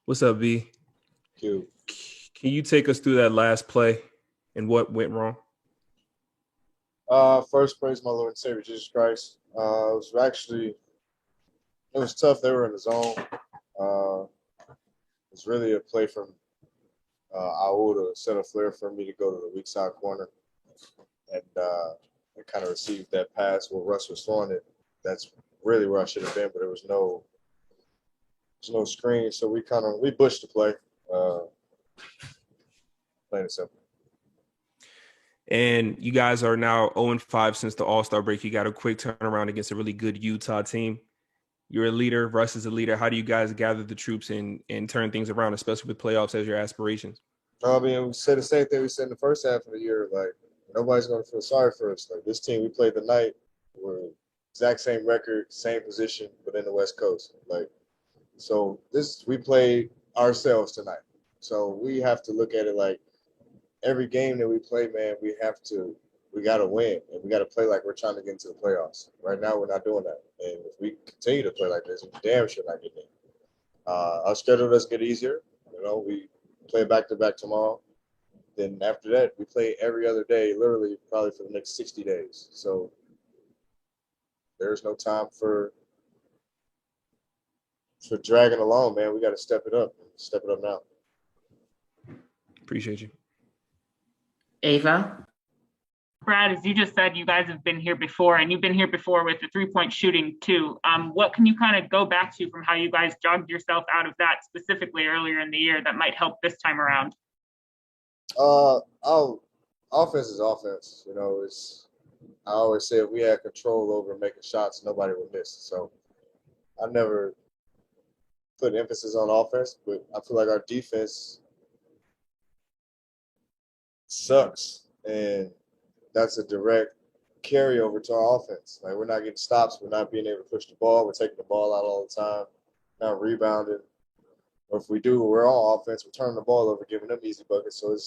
What's up, B? Q. Can you take us through that last play and what went wrong? First, praise my Lord and Savior Jesus Christ. It was tough. They were in the zone. Uh, it was really a play from Raul to set a flare for me to go to the weak side corner, and I kind of received that pass where Russ was throwing it. That's really where I should have been, but there's no screen, so we pushed the play, uh, plain and simple. And you guys are now 0-5 since the All-Star break. You got a quick turnaround against a really good Utah team. You're a leader. Russ is a leader. How do you guys gather the troops and turn things around, especially with playoffs as your aspirations? I mean, we said the same thing we said in the first half of the year. Like, nobody's going to feel sorry for us. Like, this team we played tonight, we're exact same record, same position, but in the West Coast. Like, so we played ourselves tonight. So we have to look at it like every game that we play, man, we got to win, and we got to play like we're trying to get into the playoffs. Right now, we're not doing that, and if we continue to play like this, we damn sure not getting in. Our schedule does get easier. We play back to back tomorrow. Then after that, we play every other day, literally probably for the next 60 days. So there's no time for dragging along, man. We got to step it up. Step it up now. Appreciate you. Ava? Brad, as you just said, you guys have been here before, and you've been here before with the three-point shooting too. What can you kind of go back to from how you guys jogged yourself out of that specifically earlier in the year that might help this time around? Our offense is offense. I always say if we had control over making shots, nobody would miss. So I never put emphasis on offense, but I feel like our defense sucks, and that's a direct carryover to our offense. Like, we're not getting stops, we're not being able to push the ball, we're taking the ball out all the time, not rebounding. Or if we do, we're on offense, we're turning the ball over, giving them easy buckets. So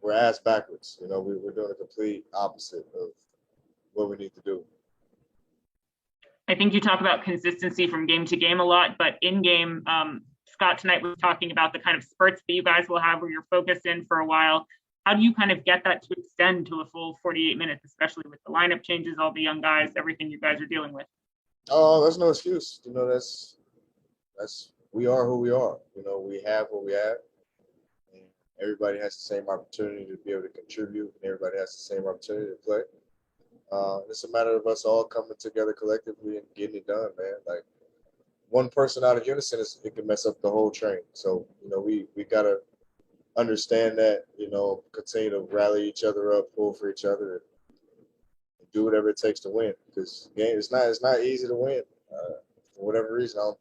we're ass backwards. We're doing the complete opposite of what we need to do. I think you talk about consistency from game to game a lot, but in game, Scott tonight was talking about the kind of spurts that you guys will have where you're focused in for a while. How do you kind of get that to extend to a full 48 minutes, especially with the lineup changes, all the young guys, everything you guys are dealing with? Oh, that's no excuse. That's we are who we are. We have what we have. And everybody has the same opportunity to be able to contribute, and everybody has the same opportunity to play. It's a matter of us all coming together collectively and getting it done, man. Like, one person out of unison, it can mess up the whole train. So, we gotta understand that, continue to rally each other up, pull for each other, and do whatever it takes to win. Because it's not easy to win. For whatever reason, I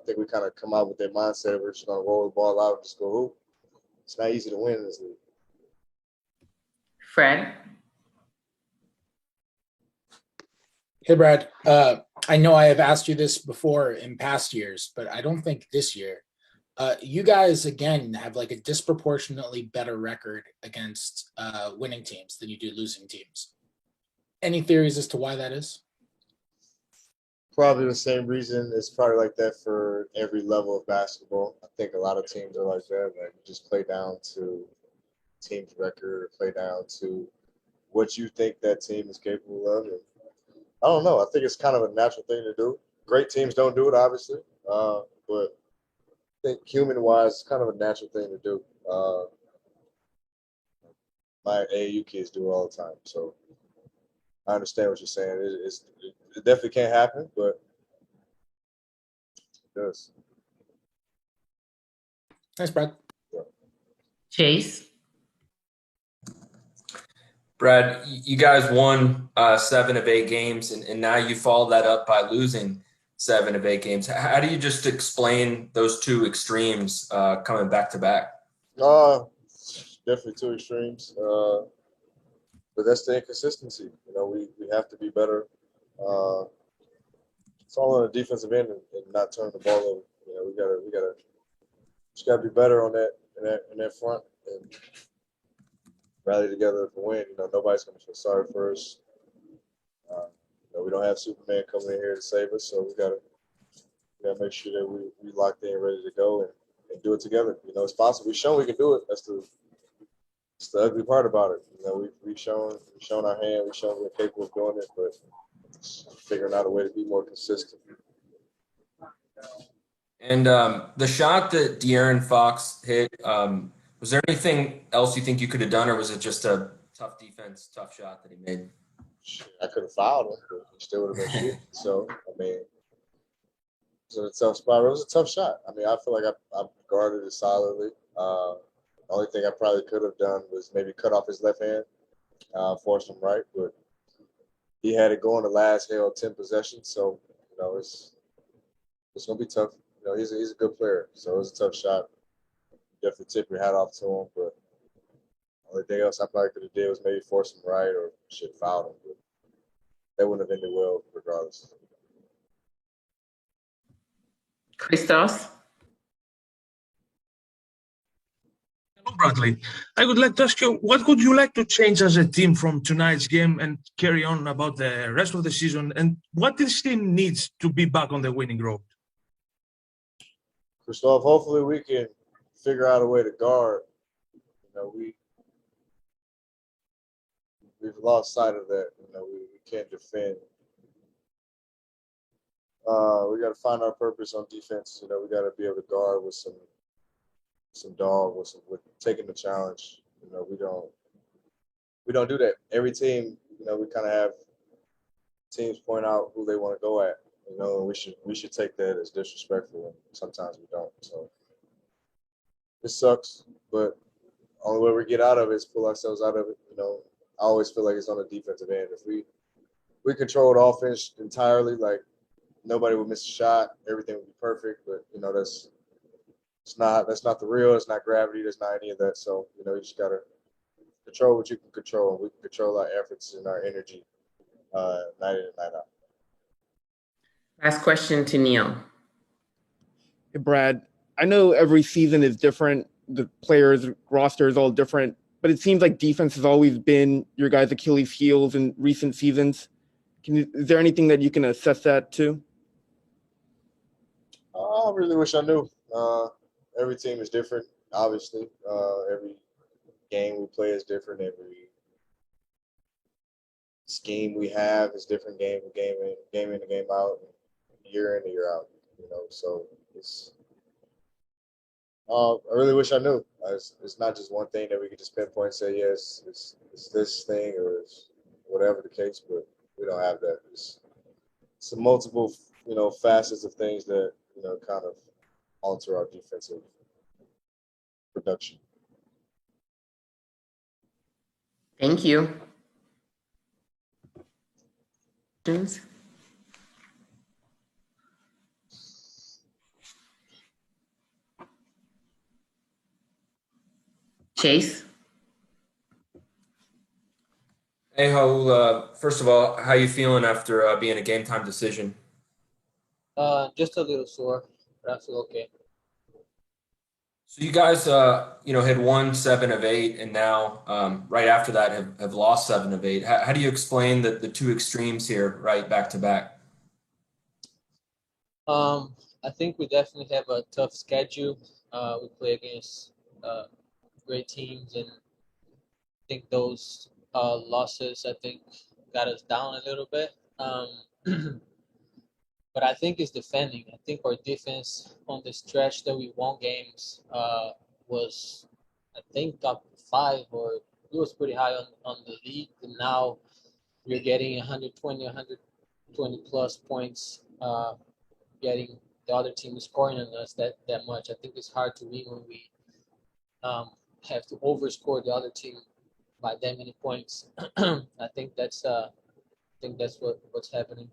think we kind of come out with that mindset of we're just gonna roll the ball out and just go hoop. It's not easy to win in this league. Fred? Hey, Brad. I know I have asked you this before in past years, but I don't think this year. You guys, again, have like a disproportionately better record against winning teams than you do losing teams. Any theories as to why that is? Probably the same reason. It's probably like that for every level of basketball. I think a lot of teams are like that. Like, just play down to team's record or play down to what you think that team is capable of. And I don't know. I think it's kind of a natural thing to do. Great teams don't do it, obviously, but I think human-wise, it's kind of a natural thing to do. My AAU kids do it all the time, so I understand what you're saying. It definitely can't happen, but it does. Thanks, Brad. Yeah. Chase? Brad, you guys won 7 of 8 games, and now you follow that up by losing 7 of 8 games. How do you just explain those two extremes coming back to back? Definitely two extremes, but that's the inconsistency. We have to be better. It's all on the defensive end and not turn the ball over. We gotta be better on that front and rally together for win. Nobody's gonna feel sorry for us. We don't have Superman coming in here to save us, so we make sure that we locked in, ready to go, and do it together. It's possible. We've shown we can do it. That's the ugly part about it. We've shown our hand. We've shown we're capable of doing it, but figuring out a way to be more consistent. And the shot that De'Aaron Fox hit, was there anything else you think you could have done, or was it just a tough defense, tough shot that he made? I could have fouled him, but he still would have been shooting. So, I mean, it was a tough spot. It was a tough shot. I mean, I feel like I guarded it solidly. The only thing I probably could have done was maybe cut off his left hand, force him right, but he had it going the last 10 possessions. So, it's going to be tough. He's a good player, so it was a tough shot. Definitely tip your hat off to him, but the only thing else I probably could have did was maybe force him right or should have fouled him. But that wouldn't have ended well regardless. Christos. Hello, Bradley. I would like to ask you, what would you like to change as a team from tonight's game and carry on about the rest of the season? And what this team needs to be back on the winning road? Christoph, hopefully we can figure out a way to guard. We've lost sight of that. We can't defend. We got to find our purpose on defense. We got to be able to guard with some dog, with taking the challenge. We don't do that. Every team, we kind of have teams point out who they want to go at. And we should take that as disrespectful, and sometimes we don't. So it sucks, but only way we get out of it is pull ourselves out of it. I always feel like it's on the defensive end. If we control the offense entirely, like nobody would miss a shot, everything would be perfect. But that's not the real. It's not gravity. There's not any of that. So you just gotta control what you can control, and we can control our efforts and our energy night in and night out. Last question to Neil. Hey, Brad, I know every season is different. The players' roster is all different, but it seems like defense has always been your guys' Achilles' heels in recent seasons. Is there anything that you can assess that to? I really wish I knew. Every team is different, obviously. Every game we play is different. Every scheme we have is different game in and game out, year in and year out. So it's. I really wish I knew. It's not just one thing that we could just pinpoint and say, yes, it's this thing or it's whatever the case, but we don't have that. It's some multiple, facets of things that, kind of alter our defensive production. Thank you. Questions? Chase. Hey, Raul, first of all, how you feeling after being a game time decision? Just a little sore, but I feel okay. So you guys, had won 7 of 8, and now right after that have lost 7 of 8. How do you explain the two extremes here, right, back to back? I think we definitely have a tough schedule. We play against great teams, and I think those losses, got us down a little bit. But I think it's defending. I think our defense on the stretch that we won games was, I think, top 5, or it was pretty high on the league. And now we're getting 120 plus points, getting the other team scoring on us that much. I think it's hard to win when we have to overscore the other team by that many points. I think that's what's happening.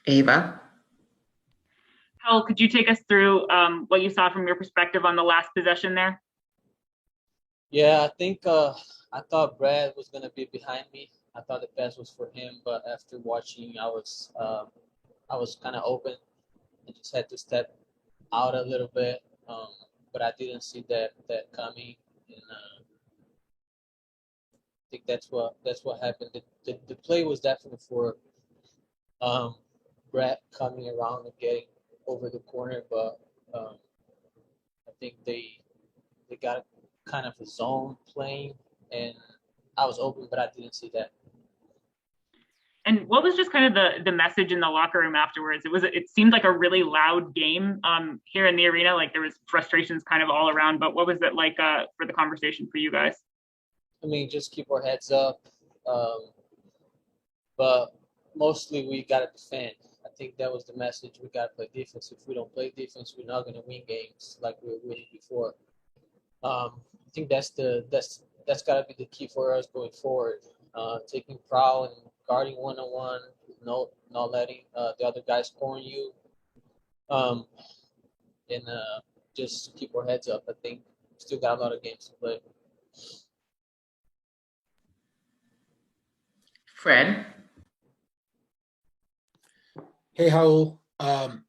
Ava. Raul, could you take us through what you saw from your perspective on the last possession there? Yeah, I think I thought Brad was gonna be behind me. I thought the pass was for him, but after watching, I was kind of open. I just had to step out a little bit, but I didn't see that coming, and I think that's what happened. The play was definitely for Brett coming around and getting over the corner, but I think they got kind of a zone playing, and I was open, but I didn't see that. And what was just kind of the message in the locker room afterwards? It seemed like a really loud game here in the arena. Like there was frustrations kind of all around. But what was it like for the conversation for you guys? I mean, just keep our heads up, but mostly we got to defend. I think that was the message. We got to play defense. If we don't play defense, we're not going to win games like we were winning before. I think that's got to be the key for us going forward. Taking prowl and guarding one-on-one, not letting the other guys score on you, and just keep our heads up. I think we still got a lot of games to play. Fred? Hey, Raul.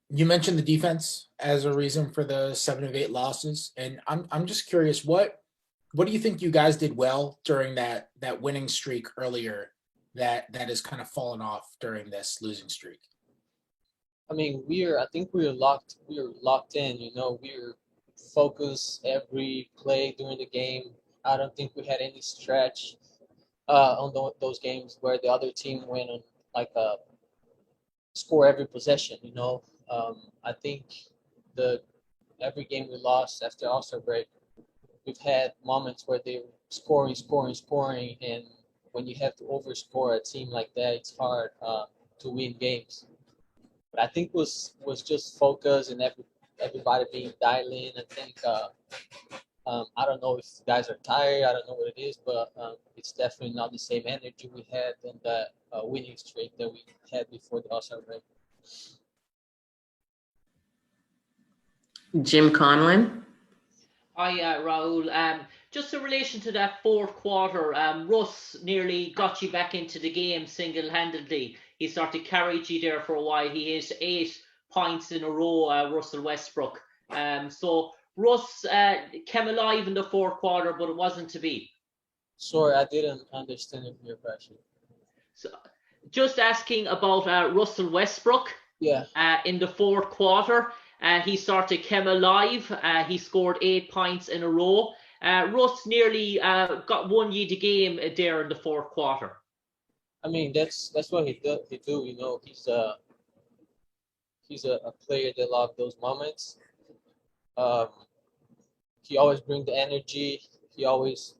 You mentioned the defense as a reason for the 7 of 8 losses, and I'm just curious, what do you think you guys did well during that winning streak earlier that has kind of fallen off during this losing streak? I mean, I think we were locked in. You know, we were focused every play during the game. I don't think we had any stretch on those games where the other team went on like a score every possession. You know, I think every game we lost after All-Star break, we've had moments where they were scoring, and when you have to overscore a team like that, it's hard to win games. But I think was just focus and everybody being dialed in. I think I don't know if guys are tired. I don't know what it is, but it's definitely not the same energy we had in the winning streak that we had before the All-Star break. Jim Conlon? Hi, Raul. Just in relation to that fourth quarter, Russ nearly got you back into the game single-handedly. He sort of carried you there for a while. He hit 8 points in a row, Russell Westbrook. So Russ came alive in the fourth quarter, but it wasn't to be. Sorry, I didn't understand your question. So, just asking about Russell Westbrook. Yeah. In the fourth quarter. He sort of came alive. He scored 8 points in a row. Russ nearly won you the game there in the fourth quarter. I mean, that's what he do. You know, he's a player that loves those moments. He always brings the energy. He always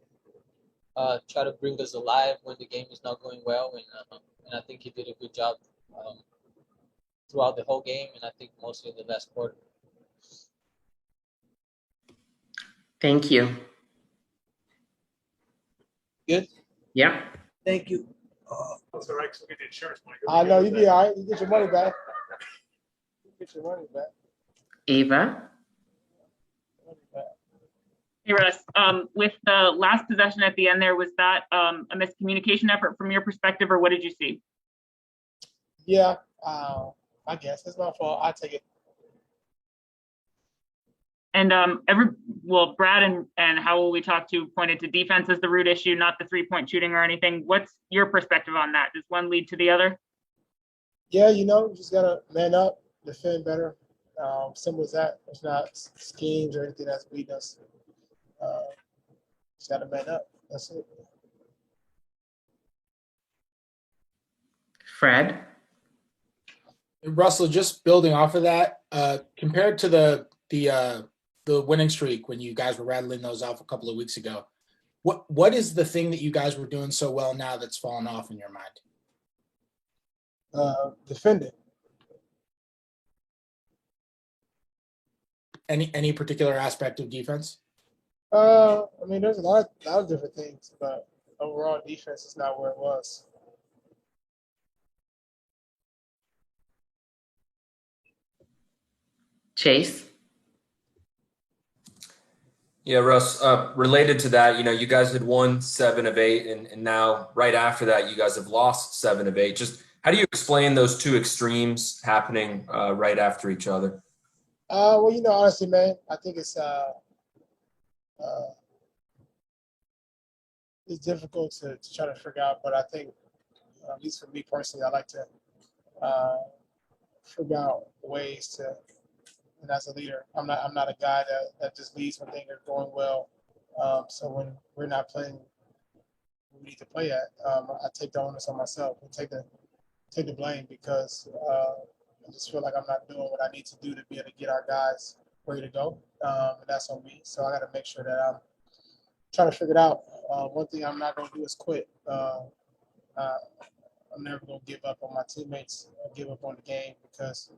try to bring us alive when the game is not going well, and I think he did a good job throughout the whole game, and I think mostly in the last quarter. Thank you. Good? Yep. Thank you. That's all right, because we get the insurance money. I know you'll be all right. You get your money back. You get your money back. Ava? Hey, Russ, with the last possession at the end there, was that a miscommunication effort from your perspective, or what did you see? Yeah, I guess it's my fault. I take it. And Brad and Howell we talked to pointed to defense as the root issue, not the 3-point shooting or anything. What's your perspective on that? Does one lead to the other? Yeah, you know, just gotta man up, defend better. Simple as that. It's not schemes or anything that's beating us. Just gotta man up. That's it. Fred? Russell, just building off of that, compared to the winning streak when you guys were rattling those off a couple of weeks ago, what is the thing that you guys were doing so well now that's fallen off in your mind? Defending. Any particular aspect of defense? I mean, there's a lot of different things, but overall defense is not where it was. Chase? Yeah, Russ, related to that, you know, you guys had won 7 of 8, and now right after that, you guys have lost 7 of 8. Just how do you explain those two extremes happening right after each other? Well, you know, honestly, man, I think it's difficult to try to figure out, but I think, at least for me personally, I like to figure out ways to. And as a leader, I'm not a guy that just leads when things are going well. So when we're not playing, we need to play at. I take the onus on myself and take the blame because I just feel like I'm not doing what I need to do to be able to get our guys ready to go, and that's on me. So I got to make sure that I'm trying to figure it out. One thing I'm not going to do is quit. I'm never going to give up on my teammates or give up on the game because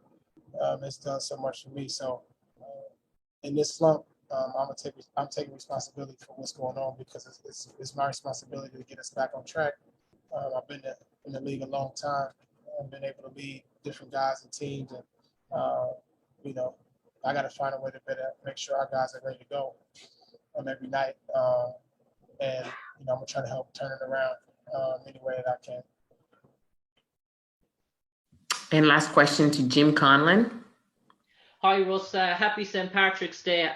it's done so much for me. So in this slump, I'm taking responsibility for what's going on because it's my responsibility to get us back on track. I've been in the league a long time. I've been able to lead different guys and teams, and you know, I got to find a way to better make sure our guys are ready to go every night. And I'm gonna try to help turn it around any way that I can. And last question to Jim Conlon. Hi, Russ. Happy St. Patrick's Day.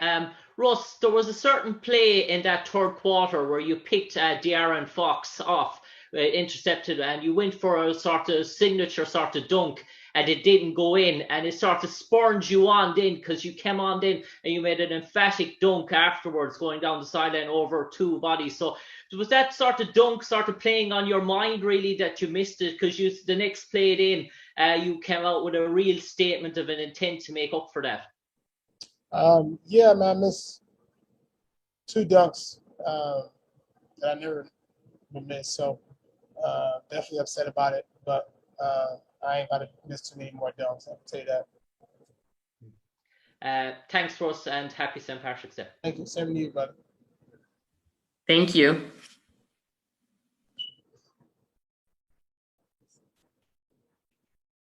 Russ, there was a certain play in that third quarter where you picked De'Aaron Fox off, intercepted, and you went for a sort of signature sort of dunk, and it didn't go in, and it sort of spurned you on then because you came on then and you made an emphatic dunk afterwards going down the sideline over two bodies. So was that sort of dunk sort of playing on your mind really that you missed it because the next play in, you came out with a real statement of an intent to make up for that? Yeah, man, I missed two dunks that I never would miss. So definitely upset about it, but I ain't got to miss too many more dunks. I can tell you that. Thanks, Russ, and happy St. Patrick's Day. Thank you. Same to you, brother. Thank you.